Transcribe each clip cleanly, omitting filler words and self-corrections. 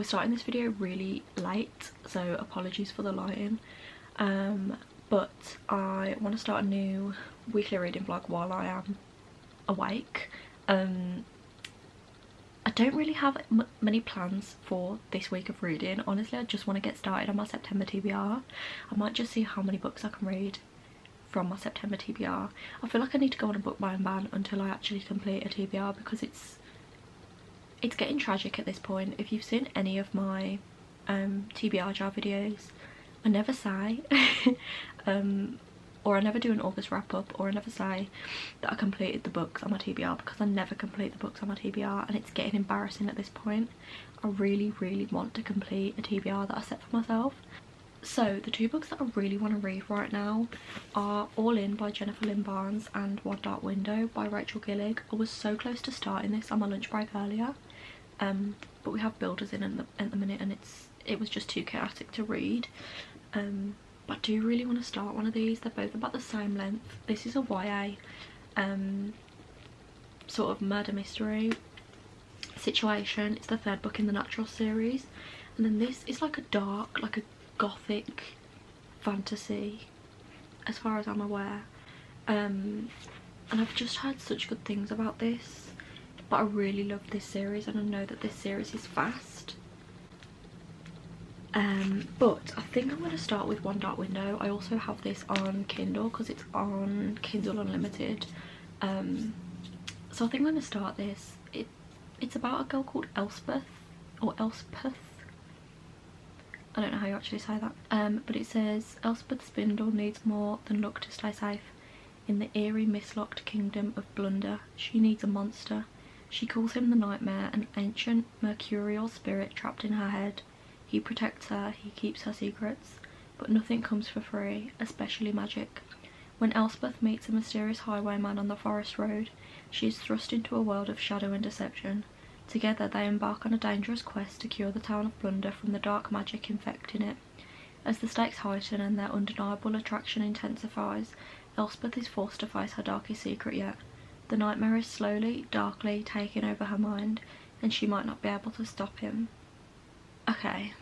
we're starting this video really late, so apologies for the lighting, but I want to start a new weekly reading vlog while I am awake. I don't really have many plans for this week of reading. Honestly, I just want to get started on my September TBR. I might just see how many books I can read from my September TBR. I feel like I need to go on a book buying ban until I actually complete a TBR, because it's getting tragic at this point. If you've seen any of my TBR jar videos, I never say or I never do an August wrap up, or I never say that I completed the books on my TBR, because I never complete the books on my TBR, and it's getting embarrassing at this point. I really want to complete a TBR that I set for myself. So the two books that I really want to read right now are All In by Jennifer Lynn Barnes and One Dark Window by Rachel Gillig. I was so close to starting this on my lunch break earlier, but we have builders in at the minute, and it was just too chaotic to read. But I do really want to start one of these. They're both about the same length. This is a YA sort of murder mystery situation. It's the third book in the Natural series, and then this is like a dark, like a gothic fantasy as far as I'm aware, and I've just heard such good things about this, but I really love this series, and I know that this series is fast. But I think I'm going to start with One Dark Window. I also have this on Kindle because it's on Kindle Unlimited, so I think I'm going to start this. It's about a girl called Elspeth, or Elspeth, I don't know how you actually say that, but it says Elspeth Spindle needs more than luck to stay safe. In the eerie, mislocked kingdom of Blunder, she needs a monster. She calls him the Nightmare, an ancient mercurial spirit trapped in her head. He protects her, he keeps her secrets, but nothing comes for free, especially magic. When Elspeth meets a mysterious highwayman on the forest road, she is thrust into a world of shadow and deception. Together they embark on a dangerous quest to cure the town of Blunder from the dark magic infecting it. As the stakes heighten and their undeniable attraction intensifies, Elspeth is forced to face her darkest secret yet. The nightmare is slowly, darkly taking over her mind, and she might not be able to stop him. Okay.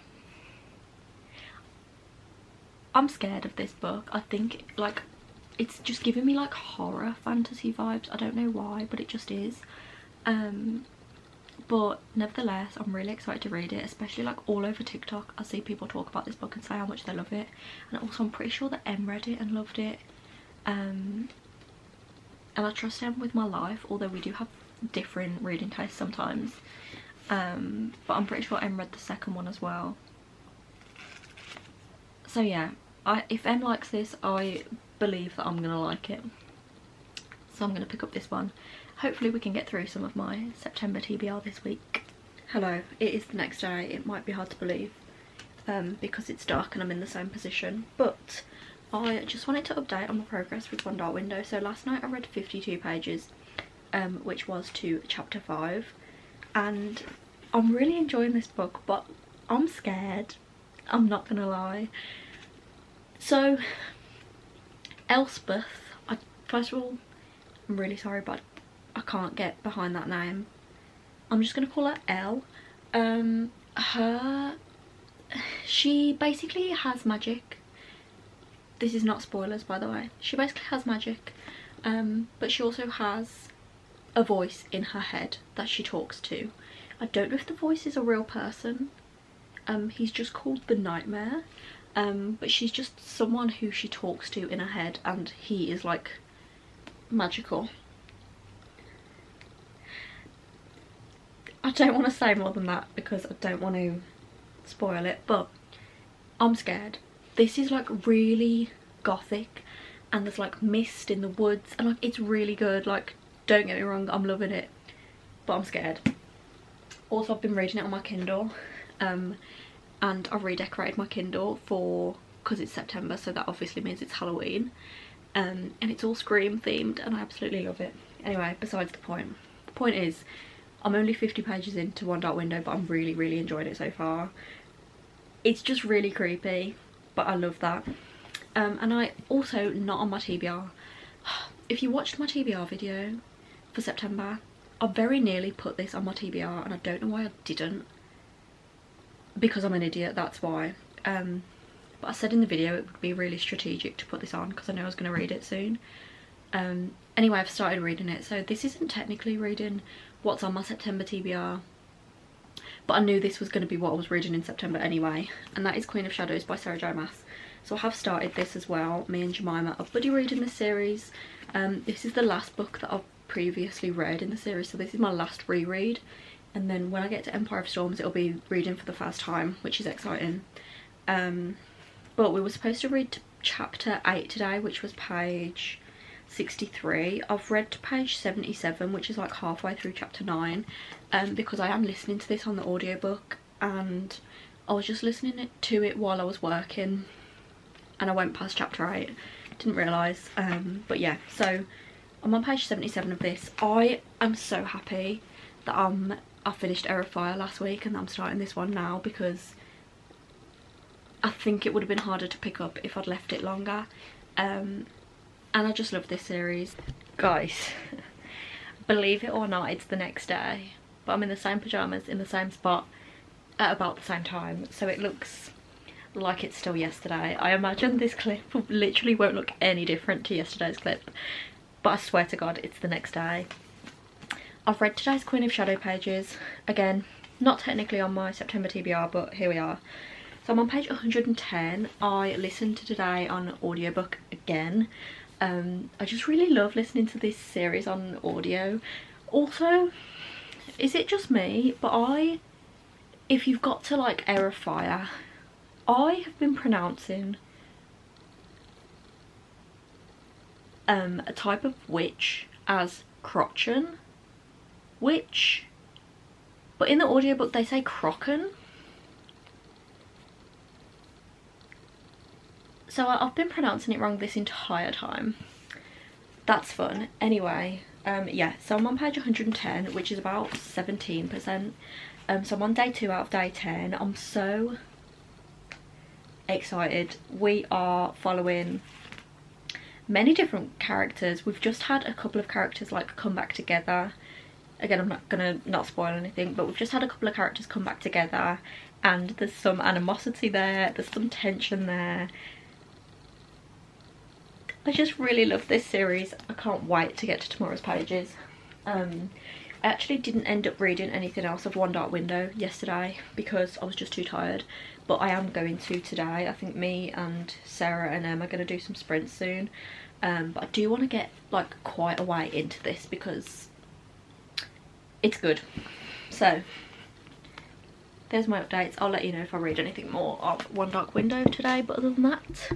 I'm scared of this book. I think, like, it's just giving me like horror fantasy vibes. I don't know why, but it just is. But nevertheless, I'm really excited to read it, especially like all over TikTok. I see people talk about this book and say how much they love it, and also I'm pretty sure that Em read it and loved it, and I trust Em with my life, although we do have different reading tastes sometimes, but I'm pretty sure Em read the second one as well. So yeah, if Em likes this, I believe that I'm gonna like it, so I'm gonna pick up this one. Hopefully we can get through some of my September TBR this week. Hello, it is the next day. It might be hard to believe because it's dark and I'm in the same position, but I just wanted to update on my progress with One Dark Window. So last night I read 52 pages, which was to chapter 5, and I'm really enjoying this book, but I'm scared. I'm not gonna lie. So Elspeth, first of all, I'm really sorry, but I can't get behind that name. I'm just gonna call her Elle. She basically has magic. This is not spoilers, by the way. She basically has magic, but she also has a voice in her head that she talks to. I don't know if the voice is a real person. He's just called the Nightmare, but she's just someone who she talks to in her head, and he is like magical. I don't want to say more than that because I don't want to spoil it, but I'm scared. This is like really gothic, and there's like mist in the woods, and like it's really good. Like, don't get me wrong, I'm loving it, but I'm scared. Also, I've been reading it on my Kindle, and I've redecorated my Kindle because it's September, so that obviously means it's Halloween, and it's all Scream themed, and I absolutely love it. Anyway, besides the point. The point is, I'm only 50 pages into One Dark Window, but I'm really enjoying it so far. It's just really creepy, but I love that. And I also, not on my TBR, if you watched my TBR video for September, I very nearly put this on my TBR, and I don't know why I didn't. because I'm an idiot, that's why. But I said in the video it would be really strategic to put this on because I know I was going to read it soon. Anyway, I've started reading it, so this isn't technically reading what's on my September TBR, but I knew this was going to be what I was reading in September anyway, and that is Queen of Shadows by Sarah J Maas. So I have started this as well. Me and Jemima are buddy reading this series. This is the last book that I've previously read in the series, so this is my last reread, and then when I get to Empire of Storms it'll be reading for the first time, which is exciting. But we were supposed to read chapter 8 today, which was page 63. I've read to page 77, which is like halfway through chapter 9, because I am listening to this on the audiobook, and I was just listening to it while I was working and I went past chapter 8, didn't realise. But yeah, so I'm on page 77 of this. I am so happy that I finished Air of Fire last week and I'm starting this one now, because I think it would have been harder to pick up if I'd left it longer. And I just love this series. Guys, believe it or not, it's the next day, but I'm in the same pyjamas in the same spot at about the same time, so it looks like it's still yesterday. I imagine this clip literally won't look any different to yesterday's clip, but I swear to God it's the next day. I've read today's Queen of Shadow pages. Again, not technically on my September TBR, but here we are. So I'm on page 110. I listened to today on audiobook again. I just really love listening to this series on audio. Also, is it just me, but if you've got to like Air of Fire, I have been pronouncing a type of witch as crotchen witch, but in the audiobook they say crocken. So I've been pronouncing it wrong this entire time. That's fun. Anyway, yeah, so I'm on page 110, which is about 17%. So I'm on day 2 out of day 10. I'm so excited. We are following many different characters. We've just had a couple of characters like come back together. Again, I'm not gonna not spoil anything, but we've just had a couple of characters come back together, and there's some animosity there, there's some tension there. I just really love this series. I can't wait to get to tomorrow's pages. I actually didn't end up reading anything else of One Dark Window yesterday because I was just too tired, but I am going to today. I think me and Sarah and Em are going to do some sprints soon, but I do want to get like quite a way into this because it's good. So there's my updates. I'll let you know if I read anything more of One Dark Window today, but other than that,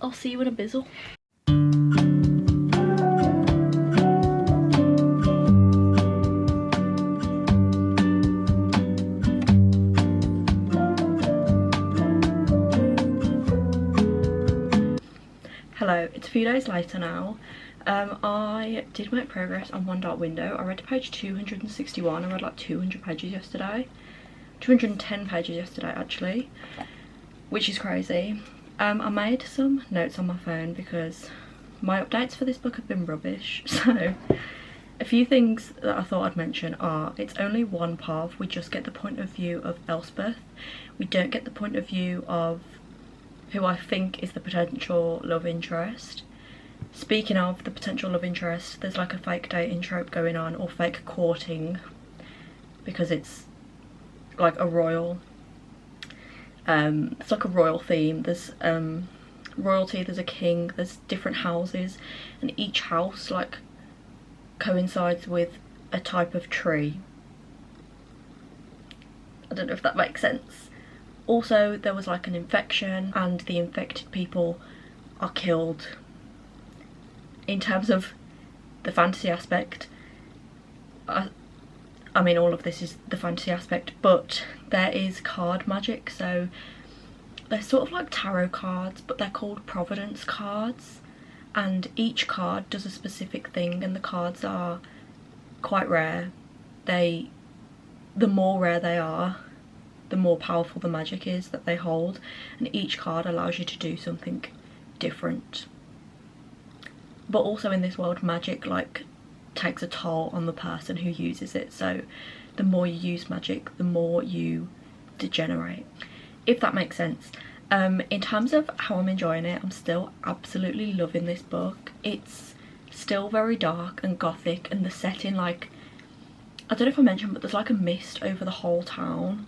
I'll see you in a bizzle. Hello, it's a few days later now. I did make progress on One Dark Window. I read to page 261. I read like 200 pages yesterday. 210 pages yesterday actually, which is crazy. I made some notes on my phone because my updates for this book have been rubbish. So a few things that I thought I'd mention are, it's only one path. We just get the point of view of Elspeth. We don't get the point of view of who I think is the potential love interest. Speaking of the potential love interest, there's like a fake dating trope going on, or fake courting, because it's like a royal, it's like a royal theme. There's royalty, there's a king, there's different houses, and each house like coincides with a type of tree. I don't know if that makes sense. Also, there was like an infection, and the infected people are killed. In terms of the fantasy aspect, I mean, all of this is the fantasy aspect, but there is card magic. So they're sort of like tarot cards, but they're called Providence cards, and each card does a specific thing, and the cards are quite rare. The more rare they are, the more powerful the magic is that they hold, and each card allows you to do something different. But also in this world, magic like takes a toll on the person who uses it. So the more you use magic, the more you degenerate, if that makes sense. In terms of how I'm enjoying it, I'm still absolutely loving this book. It's still very dark and gothic, and the setting, like, I don't know if I mentioned, but there's like a mist over the whole town,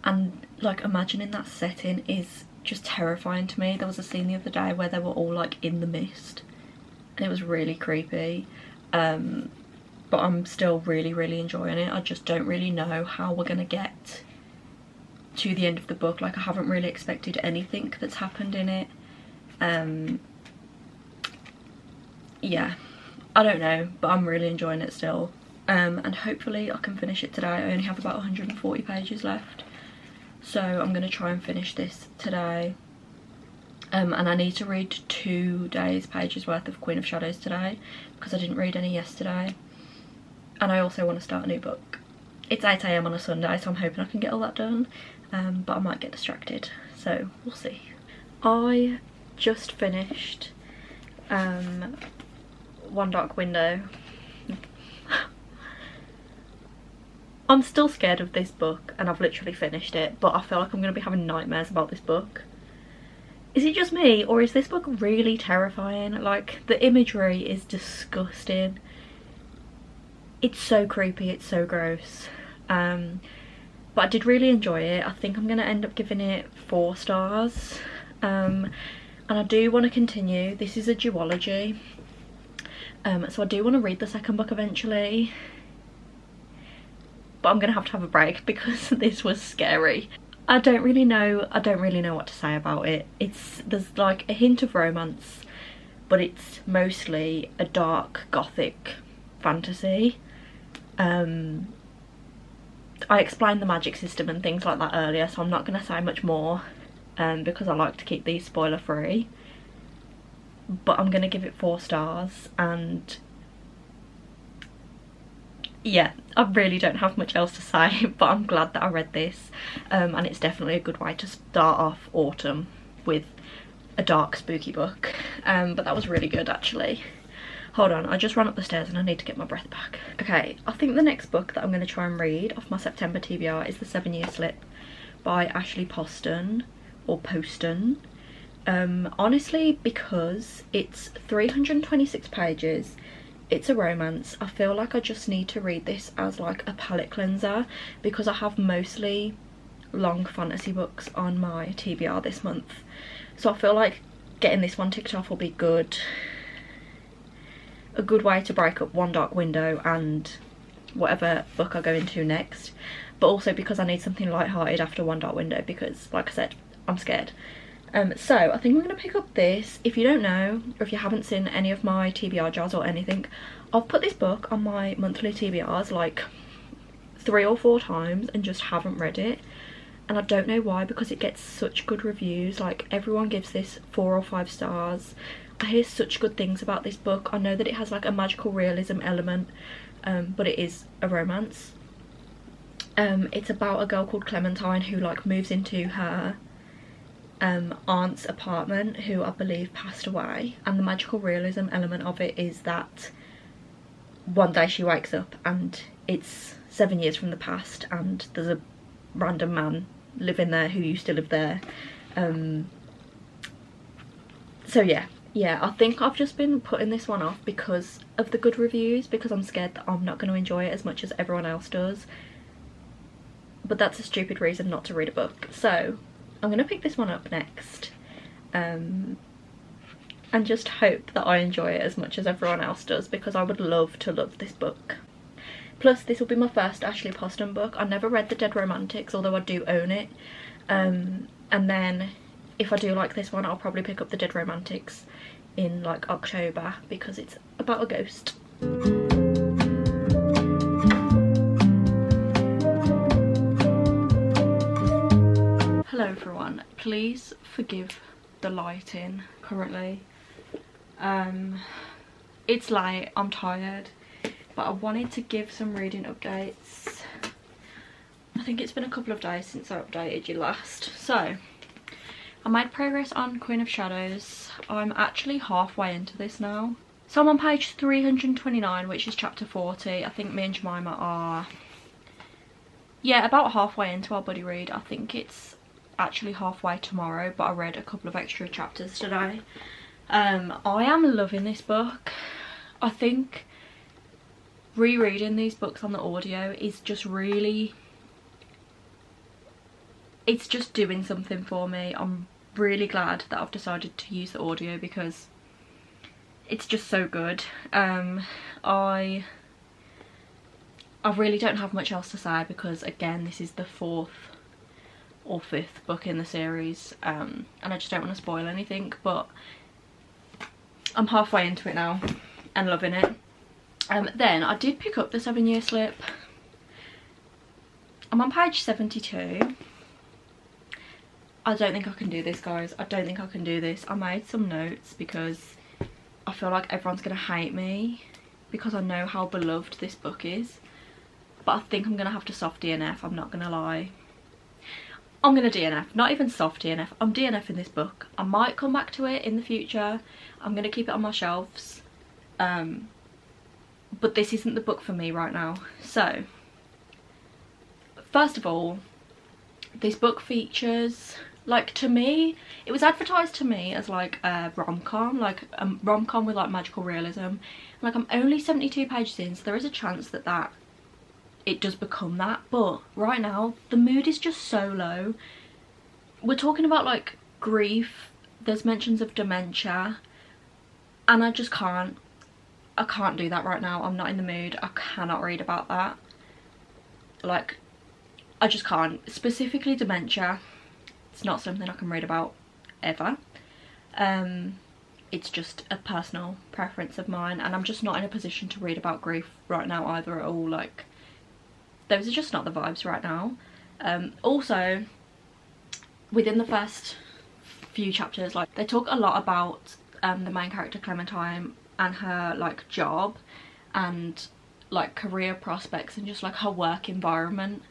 and like imagining that setting is just terrifying to me. There was a scene the other day where they were all like in the mist and it was really creepy, but I'm still really enjoying it. I just don't really know how we're gonna get to the end of the book. Like, I haven't really expected anything that's happened in it. Yeah, I don't know, but I'm really enjoying it still, and hopefully I can finish it today. I only have about 140 pages left, so I'm going to try and finish this today. And I need to read 2 days pages worth of Queen of Shadows today because I didn't read any yesterday, and I also want to start a new book. It's 8 AM on a Sunday, so I'm hoping I can get all that done, but I might get distracted, so we'll see. I just finished One Dark Window. I'm still scared of this book and I've literally finished it, but I feel like I'm going to be having nightmares about this book. Is it just me, or is this book really terrifying? Like, the imagery is disgusting. It's so creepy, it's so gross. But I did really enjoy it. I think I'm going to end up giving it 4 stars. And I do want to continue. This is a duology. So I do want to read the second book eventually. But I'm going to have a break because this was scary. I don't really know what to say about it. There's like a hint of romance, but it's mostly a dark gothic fantasy. I explained the magic system and things like that earlier, so I'm not going to say much more, because I like to keep these spoiler free. But I'm going to give it 4 stars, and yeah, I really don't have much else to say, but I'm glad that I read this, and it's definitely a good way to start off autumn with a dark spooky book. But that was really good actually. Hold on, I just ran up the stairs and I need to get my breath back. Okay, I think the next book that I'm going to try and read off my September TBR is The 7-Year Slip by Ashley Poston, or Poston. Honestly, because it's 326 pages, it's a romance, I feel like I just need to read this as like a palette cleanser, because I have mostly long fantasy books on my TBR this month. So I feel like getting this one ticked off will be good. A good way to break up One Dark Window and whatever book I go into next. But also because I need something lighthearted after One Dark Window, because like I said, I'm scared. So I think I'm going to pick up this. If you don't know, or if you haven't seen any of my TBR jars or anything, I've put this book on my monthly TBRs like 3 or 4 times and just haven't read it. And I don't know why, because it gets such good reviews. Like, everyone gives this 4 or 5 stars. I hear such good things about this book. I know that it has like a magical realism element, but it is a romance. It's about a girl called Clementine who like moves into her aunt's apartment, who I believe passed away, and the magical realism element of it is that one day she wakes up and it's 7 years from the past and there's a random man living there who used to live there. So yeah, I think I've just been putting this one off because of the good reviews, because I'm scared that I'm not going to enjoy it as much as everyone else does. But that's a stupid reason not to read a book. So I'm going to pick this one up next, and just hope that I enjoy it as much as everyone else does, because I would love to love this book. Plus, this will be my first Ashley Poston book. I never read The Dead Romantics, although I do own it. And then if I do like this one, I'll probably pick up The Dead Romantics in like October, because it's about a ghost. Hello everyone, please forgive the lighting currently. It's late, I'm tired, but I wanted to give some reading updates. I think it's been a couple of days since I updated you last. So I made progress on Queen of Shadows. I'm actually halfway into this now. So I'm on page 329, which is chapter 40. I think me and Jemima are yeah, about halfway into our buddy read. I think it's actually halfway tomorrow, but I read a couple of extra chapters today. I am loving this book. I think rereading these books on the audio is just really, it's just doing something for me. I'm really glad that I've decided to use the audio because it's just so good. I really don't have much else to say because, again, this is the 4th or 5th book in the series, and I just don't want to spoil anything, but I'm halfway into it now and loving it. Then I did pick up the 7-Year Slip. I'm on page 72. I don't think I can do this, guys. I don't think I can do this. I made some notes because I feel like everyone's going to hate me because I know how beloved this book is. But I think I'm going to have to soft DNF, I'm not going to lie. I'm going to DNF, not even soft DNF. I'm DNFing this book. I might come back to it in the future. I'm going to keep it on my shelves. But this isn't the book for me right now. So, first of all, this book features, like, to me, it was advertised to me as like a rom-com, like a rom-com with like magical realism. Like, I'm only 72 pages in, so there is a chance that it does become that, but right now the mood is just so low. We're talking about like grief, there's mentions of dementia, and I just can't do that right now. I'm not in the mood. I cannot read about that. Like, I just can't. Specifically dementia, it's not something I can read about ever. It's just a personal preference of mine, and I'm just not in a position to read about grief right now either at all. Like, those are just not the vibes right now. Also, within the first few chapters, like, they talk a lot about the main character Clementine and her like job and like career prospects and just like her work environment.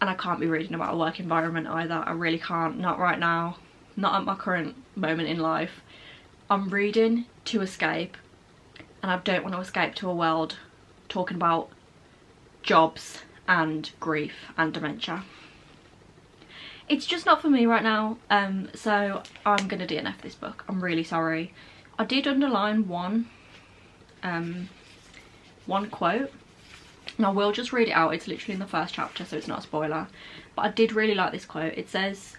And I can't be reading about a work environment either. I really can't. Not right now. Not at my current moment in life. I'm reading to escape, and I don't want to escape to a world talking about jobs and grief and dementia. It's just not for me right now, so I'm gonna DNF this book. I'm really sorry. I did underline one quote, and I will just read it out. It's literally in the first chapter, so it's not a spoiler, but I did really like this quote. It says,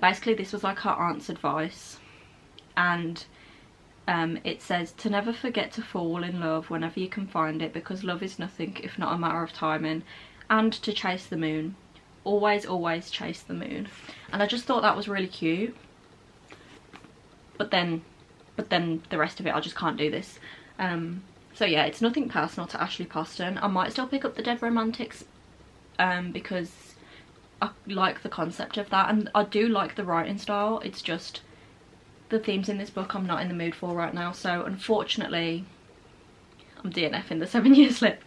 basically this was like her aunt's advice, and it says to never forget to fall in love whenever you can find it, because love is nothing if not a matter of timing, and to chase the moon. Always, always chase the moon. And I just thought that was really cute. But then the rest of it, I just can't do this. So yeah, it's nothing personal to Ashley Poston. I might still pick up the Dead Romantics because I like the concept of that, and I do like the writing style. It's just the themes in this book I'm not in the mood for right now, so unfortunately I'm DNFing the 7-Year Slip.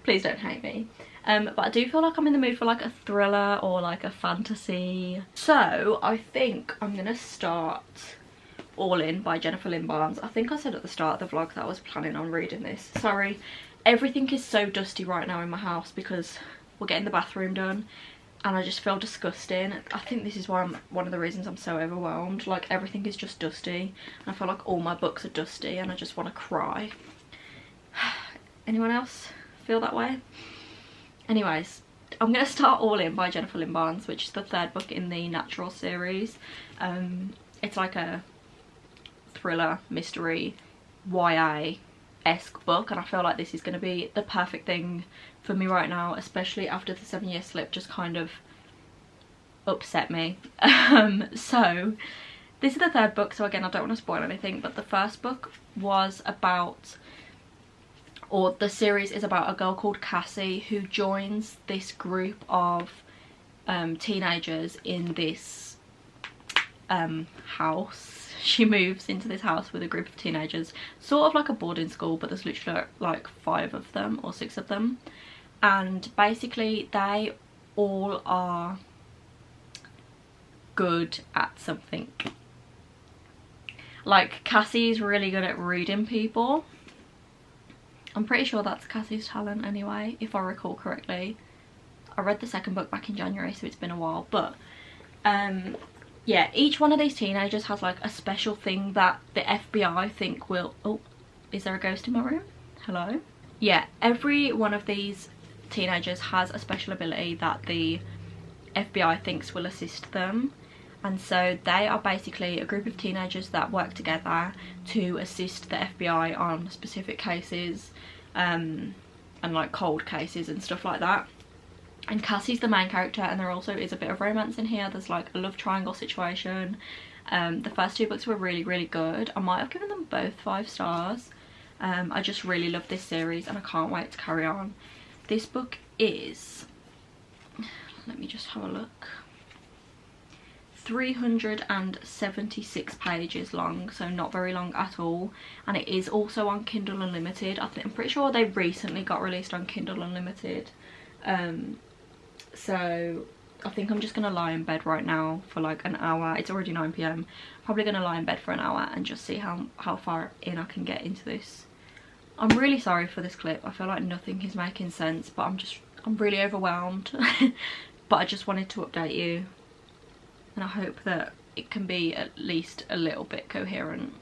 Please don't hate me. But I do feel like I'm in the mood for like a thriller or like a fantasy. So I think I'm gonna start All In by Jennifer Lynn Barnes. I think I said at the start of the vlog that I was planning on reading this. Sorry, everything is so dusty right now in my house because we're getting the bathroom done, and I just feel disgusting. I think this is why one of the reasons I'm so overwhelmed. Like, everything is just dusty, and I feel like all my books are dusty and I just want to cry. Anyone else feel that way? Anyways, I'm going to start All In by Jennifer Lynn Barnes, which is the 3rd book in the Natural series. It's like a thriller, mystery, YA-esque book, and I feel like this is going to be the perfect thing for me right now, especially after the 7-Year Slip just kind of upset me. So this is the 3rd book, so again, I don't want to spoil anything, but the 1st book was about, or the series is about, a girl called Cassie who joins this group of teenagers in this house. She moves into this house with a group of teenagers, sort of like a boarding school, but there's literally like 5 of them or 6 of them, and basically they all are good at something. Like, Cassie's really good at reading people. I'm pretty sure that's Cassie's talent anyway, if I recall correctly. I read the second book back in January, so it's been a while, but yeah, each one of these teenagers has like a special thing that the FBI think will... Oh, is there a ghost in my room? Hello? Yeah, every one of these teenagers has a special ability that the FBI thinks will assist them. And so they are basically a group of teenagers that work together to assist the FBI on specific cases, and like cold cases and stuff like that. And Cassie's the main character, and there also is a bit of romance in here. There's like a love triangle situation. The first two books were really good. I might have given them both 5 stars. I just really love this series and I can't wait to carry on. This book is, let me just have a look, 376 pages long, so not very long at all, and it is also on Kindle Unlimited. I'm pretty sure they recently got released on Kindle Unlimited. So I think I'm just gonna lie in bed right now for like an hour. It's already 9 PM. Probably gonna lie in bed for an hour and just see how far in I can get into this. I'm really sorry for this clip. I feel like nothing is making sense, but I'm really overwhelmed. But I just wanted to update you, and I hope that it can be at least a little bit coherent.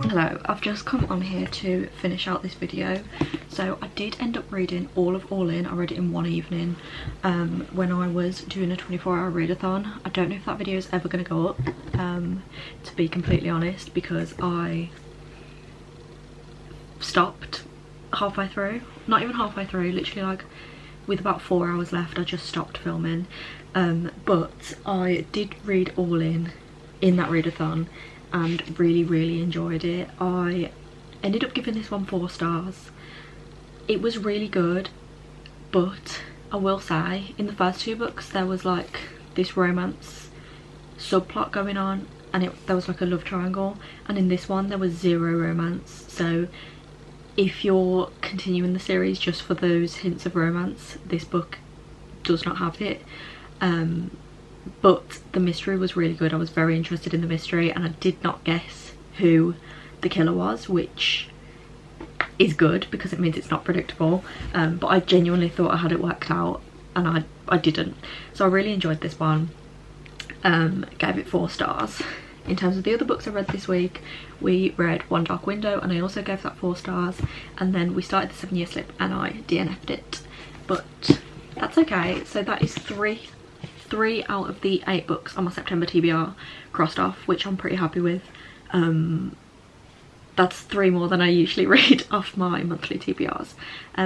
Hello, I've just come on here to finish out this video. So I did end up reading all of All In. I read it in one evening when I was doing a 24-hour readathon. I don't know if that video is ever going to go up, to be completely honest, because I stopped halfway through. Not even halfway through, literally like with about 4 hours left I just stopped filming. But I did read All In that readathon and really enjoyed it. I ended up giving this one 4 stars. It was really good, but I will say in the first 2 books there was like this romance subplot going on, and there was like a love triangle, and in this one there was 0 romance. So if you're continuing the series just for those hints of romance, this book does not have it. But the mystery was really good. I was very interested in the mystery, and I did not guess who the killer was, which is good because it means it's not predictable. But I genuinely thought I had it worked out, and I didn't. So I really enjoyed this one. Gave it 4 stars. In terms of the other books I read this week, we read One Dark Window, and I also gave that 4 stars. And then we started the 7 Year Slip and I DNF'd it, but that's okay. So that is 3 out of the 8 books on my September TBR crossed off, which I'm pretty happy with. That's 3 more than I usually read off my monthly TBRs.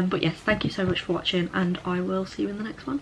But yes, thank you so much for watching, and I will see you in the next one.